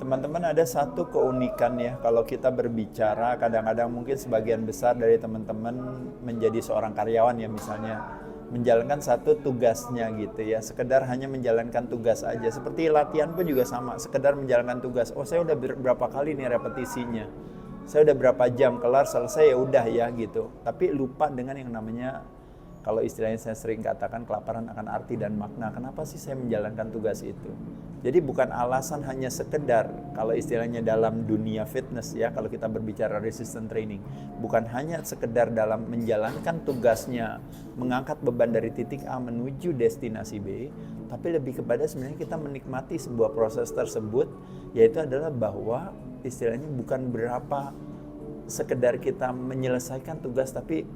Teman-teman, ada satu keunikan ya, kalau kita berbicara, kadang-kadang mungkin sebagian besar dari teman-teman menjadi seorang karyawan ya misalnya, menjalankan satu tugasnya gitu ya, sekedar hanya menjalankan tugas aja. Seperti latihan pun juga sama, sekedar menjalankan tugas. Oh, saya udah berapa kali nih repetisinya, saya udah berapa jam, kelar selesai ya udah ya gitu. Tapi lupa dengan yang namanya, kalau istilahnya saya sering katakan, kelaparan akan arti dan makna. Kenapa sih saya menjalankan tugas itu? Jadi bukan alasan hanya sekedar, kalau istilahnya dalam dunia fitness ya, kalau kita berbicara resistance training, bukan hanya sekedar dalam menjalankan tugasnya, mengangkat beban dari titik A menuju destinasi B, tapi lebih kepada sebenarnya kita menikmati sebuah proses tersebut, yaitu adalah bahwa istilahnya bukan berapa sekedar kita menyelesaikan tugas, tapi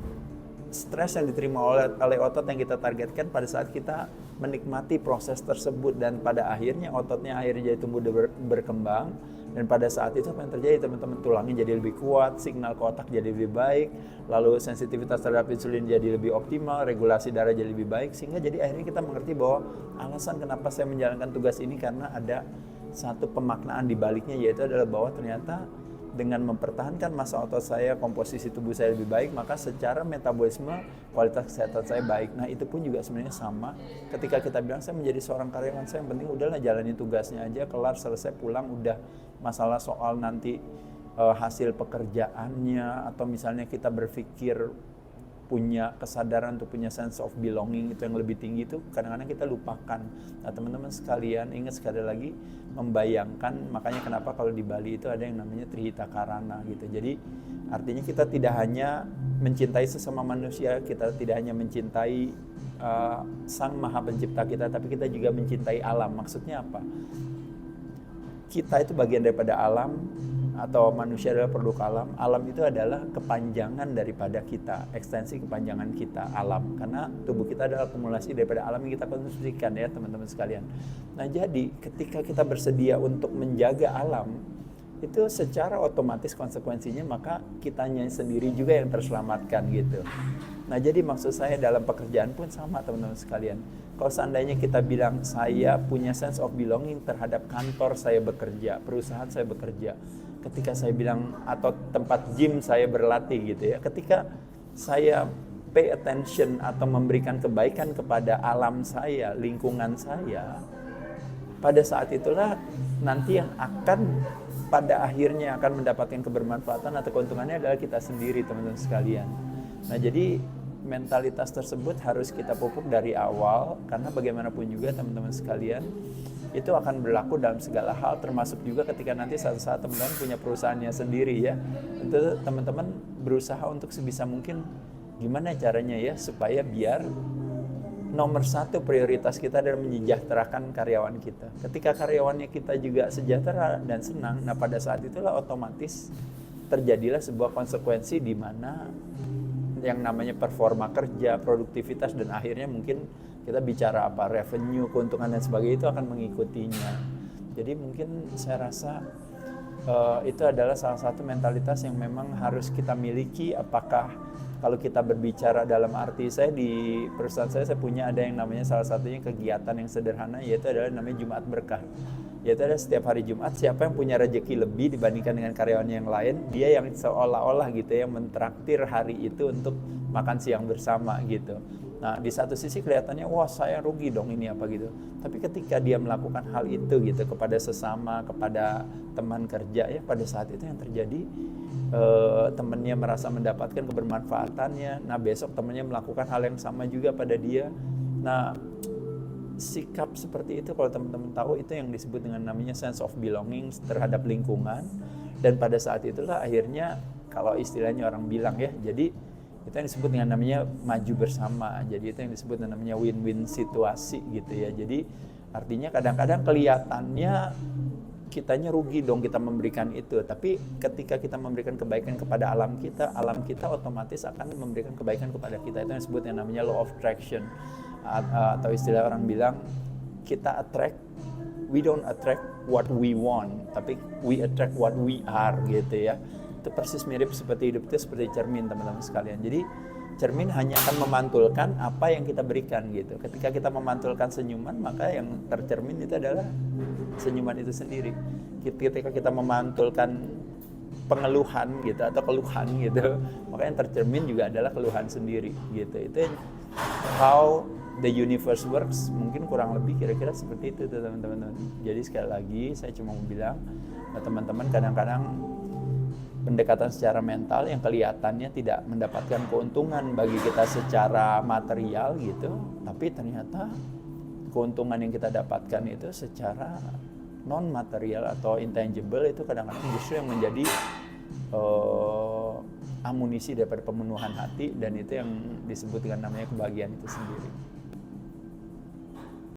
stres yang diterima oleh otot yang kita targetkan pada saat kita menikmati proses tersebut, dan pada akhirnya ototnya akhirnya jadi tumbuh berkembang, dan pada saat itu apa yang terjadi teman-teman? Tulangnya jadi lebih kuat, signal ke otak jadi lebih baik, lalu sensitivitas terhadap insulin jadi lebih optimal, regulasi darah jadi lebih baik, sehingga jadi akhirnya kita mengerti bahwa alasan kenapa saya menjalankan tugas ini karena ada satu pemaknaan di baliknya, yaitu adalah bahwa ternyata dengan mempertahankan massa otot saya, komposisi tubuh saya lebih baik, maka secara metabolisme kualitas kesehatan saya baik. Nah, itu pun juga sebenarnya sama ketika kita bilang saya menjadi seorang karyawan, saya yang penting udahlah jalanin tugasnya aja, kelar, selesai, pulang, udah. Masalah soal nanti hasil pekerjaannya, atau misalnya kita berpikir punya kesadaran untuk punya sense of belonging itu yang lebih tinggi, itu kadang-kadang kita lupakan. Nah, teman-teman sekalian, ingat sekali lagi, membayangkan, makanya kenapa kalau di Bali itu ada yang namanya Trihita Karana gitu. Jadi artinya kita tidak hanya mencintai sesama manusia, kita tidak hanya mencintai Sang Maha Pencipta kita, tapi kita juga mencintai alam. Maksudnya apa? Kita itu bagian daripada alam, atau manusia adalah produk alam. Alam itu adalah kepanjangan daripada kita, ekstensi kepanjangan kita, alam. Karena tubuh kita adalah akumulasi daripada alam yang kita konsumsikan ya teman-teman sekalian. Nah, jadi ketika kita bersedia untuk menjaga alam, itu secara otomatis konsekuensinya maka kitanya sendiri juga yang terselamatkan gitu. Nah, jadi maksud saya dalam pekerjaan pun sama teman-teman sekalian. Kalau seandainya kita bilang saya punya sense of belonging terhadap kantor saya bekerja, perusahaan saya bekerja, ketika saya bilang, atau tempat gym saya berlatih gitu ya, ketika saya pay attention atau memberikan kebaikan kepada alam saya, lingkungan saya, pada saat itulah nanti yang akan pada akhirnya akan mendapatkan kebermanfaatan atau keuntungannya adalah kita sendiri teman-teman sekalian. Nah, jadi mentalitas tersebut harus kita pupuk dari awal, karena bagaimanapun juga teman-teman sekalian, itu akan berlaku dalam segala hal, termasuk juga ketika nanti suatu saat teman-teman punya perusahaannya sendiri ya. Tentu teman-teman berusaha untuk sebisa mungkin gimana caranya ya supaya biar nomor satu prioritas kita adalah menyejahterakan karyawan kita. Ketika karyawannya kita juga sejahtera dan senang, nah pada saat itulah otomatis terjadilah sebuah konsekuensi di mana yang namanya performa kerja, produktivitas, dan akhirnya mungkin kita bicara apa, revenue, keuntungan dan sebagainya itu akan mengikutinya. Jadi mungkin saya rasa itu adalah salah satu mentalitas yang memang harus kita miliki. Apakah kalau kita berbicara dalam arti, saya di perusahaan saya punya ada yang namanya salah satunya kegiatan yang sederhana, yaitu adalah namanya Jumat Berkah. Yaitu ada setiap hari Jumat, siapa yang punya rezeki lebih dibandingkan dengan karyawan yang lain, dia yang seolah-olah gitu ya mentraktir hari itu untuk makan siang bersama gitu. Nah, di satu sisi kelihatannya wah saya rugi dong ini apa gitu. Tapi ketika dia melakukan hal itu gitu kepada sesama, kepada teman kerja ya, pada saat itu yang terjadi temannya merasa mendapatkan kebermanfaatannya. Nah, besok temannya melakukan hal yang sama juga pada dia. Nah, sikap seperti itu kalau teman-teman tahu, itu yang disebut dengan namanya sense of belonging terhadap lingkungan. Dan pada saat itulah akhirnya kalau istilahnya orang bilang ya, jadi itu yang disebut dengan namanya maju bersama. Jadi itu yang disebut dengan namanya win-win situasi gitu ya. Jadi artinya kadang-kadang kelihatannya kitanya rugi dong kita memberikan itu, tapi ketika kita memberikan kebaikan kepada alam kita otomatis akan memberikan kebaikan kepada kita. Itu yang disebut yang namanya law of attraction, atau istilah orang bilang kita attract, we don't attract what we want, tapi we attract what we are gitu ya. Itu persis mirip seperti hidup itu seperti cermin teman-teman sekalian. Jadi cermin hanya akan memantulkan apa yang kita berikan gitu. Ketika kita memantulkan senyuman, maka yang tercermin itu adalah senyuman itu sendiri. Ketika kita memantulkan pengeluhan gitu atau keluhan gitu, maka yang tercermin juga adalah keluhan sendiri gitu. Itu how the universe works, mungkin kurang lebih kira-kira seperti itu tuh teman-teman. Jadi sekali lagi saya cuma mau bilang teman-teman, kadang-kadang pendekatan secara mental yang kelihatannya tidak mendapatkan keuntungan bagi kita secara material gitu, tapi ternyata keuntungan yang kita dapatkan itu secara non material atau intangible itu kadang-kadang justru yang menjadi amunisi daripada pemenuhan hati, dan itu yang disebut dengan namanya kebahagiaan itu sendiri.